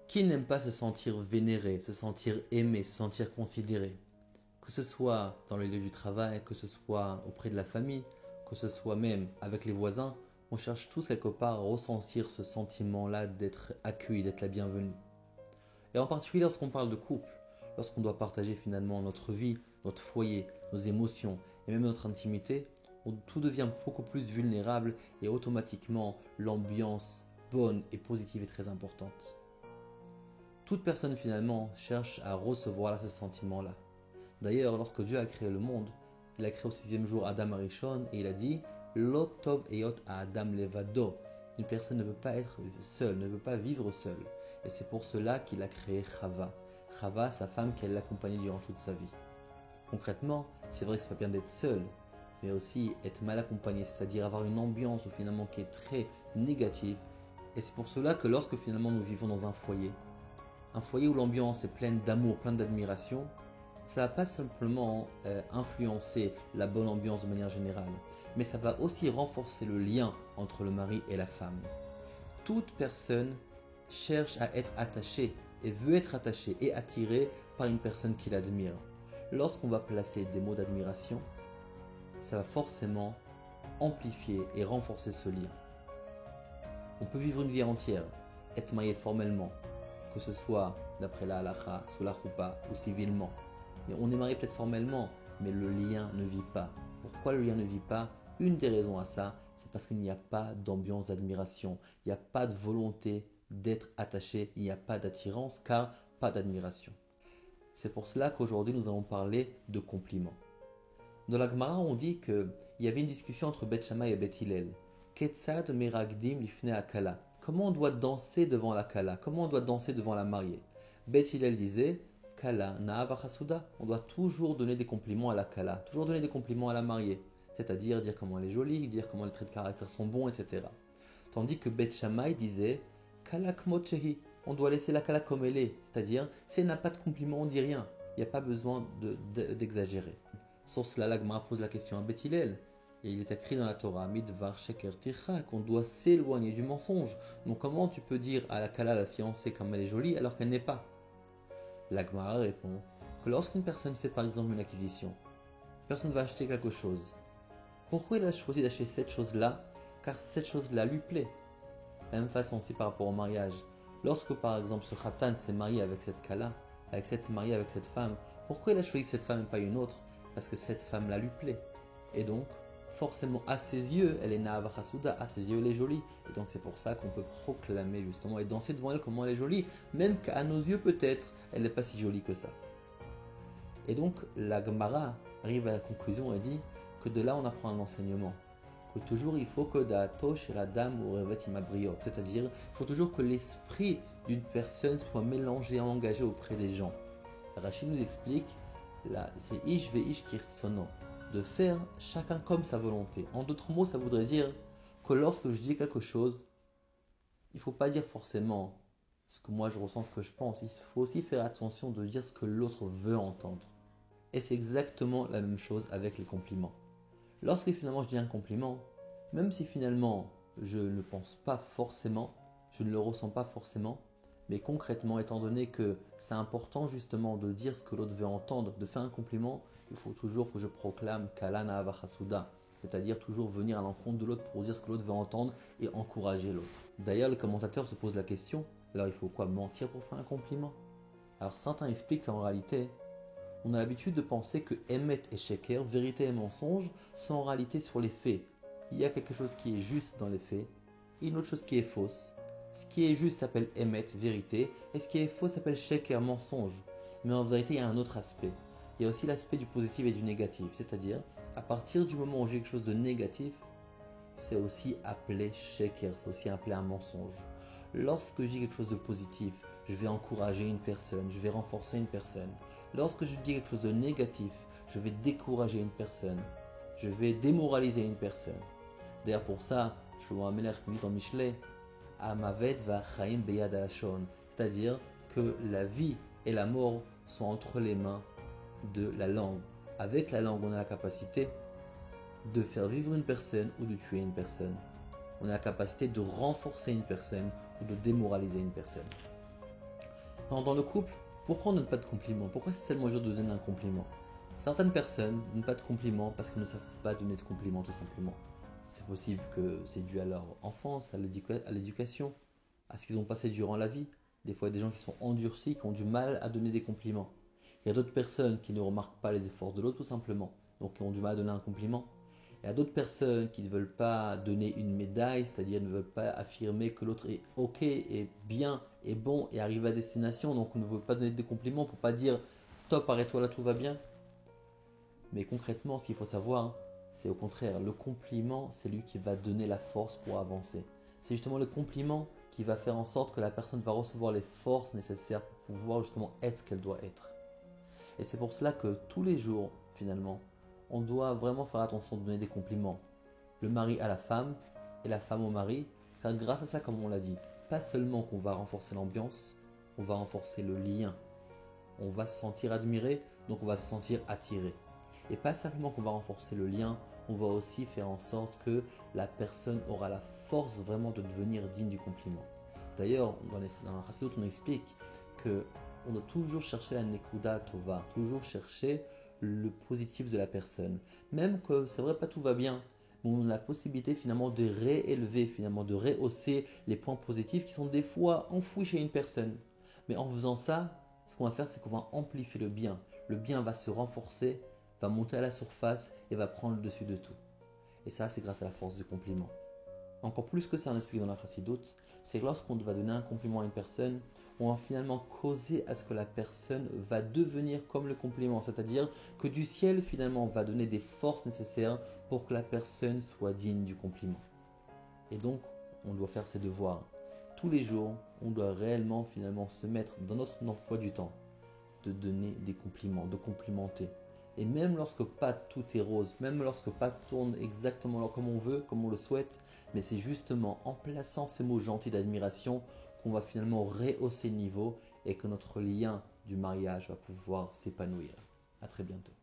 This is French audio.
Qui n'aime pas se sentir vénéré, se sentir aimé, se sentir considéré? Que ce soit dans le lieu du travail, que ce soit auprès de la famille, que ce soit même avec les voisins, on cherche tous quelque part à ressentir ce sentiment-là d'être accueilli, d'être la bienvenue. Et en particulier lorsqu'on parle de couple, lorsqu'on doit partager finalement notre vie, notre foyer, nos émotions et même notre intimité, tout devient beaucoup plus vulnérable et automatiquement l'ambiance bonne et positive est très importante. Toute personne finalement cherche à recevoir ce sentiment-là. D'ailleurs, lorsque Dieu a créé le monde, il a créé au sixième jour Adam Arishon et il a dit Lo tov eyot à Adam levado. Une personne ne peut pas être seule, ne peut pas vivre seule. Et c'est pour cela qu'il a créé Chava. Chava, sa femme qu'elle l'accompagnait durant toute sa vie. Concrètement, c'est vrai que c'est pas bien d'être seul, mais aussi être mal accompagné, c'est-à-dire avoir une ambiance finalement qui est très négative. Et c'est pour cela que lorsque finalement nous vivons dans un foyer où l'ambiance est pleine d'amour, pleine d'admiration, ça va pas simplement influencer la bonne ambiance de manière générale, mais ça va aussi renforcer le lien entre le mari et la femme. Toute personne cherche à être attachée et veut être attachée et attirée par une personne qui l'admire. Lorsqu'on va placer des mots d'admiration, ça va forcément amplifier et renforcer ce lien. On peut vivre une vie entière, être marié formellement, que ce soit d'après la halakha, sous la choupa ou civilement. Mais on est marié peut-être formellement, mais le lien ne vit pas. Pourquoi le lien ne vit pas? Une des raisons à ça, c'est parce qu'il n'y a pas d'ambiance d'admiration. Il n'y a pas de volonté d'être attaché, il n'y a pas d'attirance car pas d'admiration. C'est pour cela qu'aujourd'hui nous allons parler de compliments. Dans la Gemara, on dit qu'il y avait une discussion entre Beth Shammai et Beth Hillel. Ketzad meragdim lifnei akala. Comment on doit danser devant la kala? Comment on doit danser devant la mariée? Beth Hillel disait Kala na'avachasuda. On doit toujours donner des compliments à la kala, toujours donner des compliments à la mariée. C'est-à-dire dire comment elle est jolie, dire comment les traits de caractère sont bons, etc. Tandis que Beth Shammai disait Kala kmotchehi. On doit laisser la kala comme elle est. C'est-à-dire, si elle n'a pas de compliments, on ne dit rien. Il n'y a pas besoin d'exagérer. Sur cela, la Gemara pose la question à Beth Hillel. Et il est écrit dans la Torah, Midvar Sheker Ticha, qu'on doit s'éloigner du mensonge. Donc comment tu peux dire à la Kala, la fiancée, comme elle est jolie, alors qu'elle n'est pas? La Gemara répond que lorsqu'une personne fait par exemple une acquisition, une personne va acheter quelque chose. Pourquoi il a choisi d'acheter cette chose-là? Car cette chose-là lui plaît. De la même façon aussi par rapport au mariage. Lorsque par exemple ce Khatan s'est marié avec cette Kala, avec cette femme, pourquoi il a choisi cette femme et pas une autre? Parce que cette femme-là lui plaît. Et donc, forcément, à ses yeux, elle est Na'avachasuda, à ses yeux, elle est jolie. Et donc, c'est pour ça qu'on peut proclamer justement et danser devant elle comment elle est jolie, même qu'à nos yeux, peut-être, elle n'est pas si jolie que ça. Et donc, la Gemara arrive à la conclusion et dit que de là, on apprend un enseignement. Que toujours, il faut que Da'ato chez la dame ou revet imabriot. C'est-à-dire, il faut toujours que l'esprit d'une personne soit mélangé, engagé auprès des gens. Rachid nous explique, là, c'est Ish ve Ish kirtsono, de faire chacun comme sa volonté. En d'autres mots, ça voudrait dire que lorsque je dis quelque chose, il ne faut pas dire forcément ce que moi je ressens, ce que je pense. Il faut aussi faire attention de dire ce que l'autre veut entendre. Et c'est exactement la même chose avec les compliments. Lorsque finalement je dis un compliment, même si finalement je ne le pense pas forcément, je ne le ressens pas forcément, mais concrètement, étant donné que c'est important justement de dire ce que l'autre veut entendre, de faire un compliment, il faut toujours que je proclame Kalana Avachasuda, c'est-à-dire toujours venir à l'encontre de l'autre pour dire ce que l'autre veut entendre et encourager l'autre. D'ailleurs, le commentateur se pose la question, alors il faut quoi, mentir pour faire un compliment? Alors certains expliquent qu'en réalité, on a l'habitude de penser que Emet et Sheker, vérité et mensonge, sont en réalité sur les faits. Il y a quelque chose qui est juste dans les faits, et une autre chose qui est fausse. Ce qui est juste s'appelle Emet, vérité, et ce qui est faux s'appelle Sheker, mensonge. Mais en vérité, il y a un autre aspect. Il y a aussi l'aspect du positif et du négatif, c'est-à-dire, à partir du moment où j'ai quelque chose de négatif, c'est aussi appelé Sheker, c'est aussi appelé un mensonge. Lorsque je dis quelque chose de positif, je vais encourager une personne, je vais renforcer une personne. Lorsque je dis quelque chose de négatif, je vais décourager une personne, je vais démoraliser une personne. D'ailleurs pour ça, Shlomo HaMelech dit dans Michelet, Amavet va chaim beyad halashon, c'est-à-dire que la vie et la mort sont entre les mains de la langue. Avec la langue, on a la capacité de faire vivre une personne ou de tuer une personne. On a la capacité de renforcer une personne ou de démoraliser une personne. Alors, dans le couple, pourquoi on ne donne pas de compliments? Pourquoi c'est tellement dur de donner un compliment? Certaines personnes ne donnent pas de compliments parce qu'elles ne savent pas donner de compliments tout simplement. C'est possible que c'est dû à leur enfance, à l'éducation, à ce qu'ils ont passé durant la vie. Des fois, il y a des gens qui sont endurcis, qui ont du mal à donner des compliments. Il y a d'autres personnes qui ne remarquent pas les efforts de l'autre tout simplement, donc qui ont du mal à donner un compliment. Il y a d'autres personnes qui ne veulent pas donner une médaille, c'est-à-dire ne veulent pas affirmer que l'autre est ok, est bien, est bon et arrive à destination, donc on ne veut pas donner des compliments pour pas dire stop, arrête-toi là, tout va bien. Mais concrètement, ce qu'il faut savoir, c'est au contraire, le compliment, c'est lui qui va donner la force pour avancer. C'est justement le compliment qui va faire en sorte que la personne va recevoir les forces nécessaires pour pouvoir justement être ce qu'elle doit être. Et c'est pour cela que tous les jours, finalement, on doit vraiment faire attention de donner des compliments. Le mari à la femme et la femme au mari, car grâce à ça, comme on l'a dit, pas seulement qu'on va renforcer l'ambiance, on va renforcer le lien. On va se sentir admiré, donc on va se sentir attiré. Et pas simplement qu'on va renforcer le lien, on va aussi faire en sorte que la personne aura la force vraiment de devenir digne du compliment. D'ailleurs, dans la Chassidut, on explique que on doit toujours chercher la Nekuda Tova, toujours chercher le positif de la personne. Même que c'est vrai, pas tout va bien, mais on a la possibilité finalement de réélever, finalement de rehausser les points positifs qui sont des fois enfouis chez une personne. Mais en faisant ça, ce qu'on va faire, c'est qu'on va amplifier le bien. Le bien va se renforcer, va monter à la surface et va prendre le dessus de tout. Et ça, c'est grâce à la force du compliment. Encore plus que ça, on explique dans la Chassidoute, c'est que lorsqu'on va donner un compliment à une personne, on va finalement causer à ce que la personne va devenir comme le compliment. C'est-à-dire que du ciel, finalement, va donner des forces nécessaires pour que la personne soit digne du compliment. Et donc, on doit faire ses devoirs. Tous les jours, on doit réellement, finalement, se mettre dans notre emploi du temps, de donner des compliments, de complimenter. Et même lorsque pas tout est rose, même lorsque pas tourne exactement comme on veut, comme on le souhaite, mais c'est justement en plaçant ces mots gentils d'admiration qu'on va finalement rehausser le niveau et que notre lien du mariage va pouvoir s'épanouir. À très bientôt.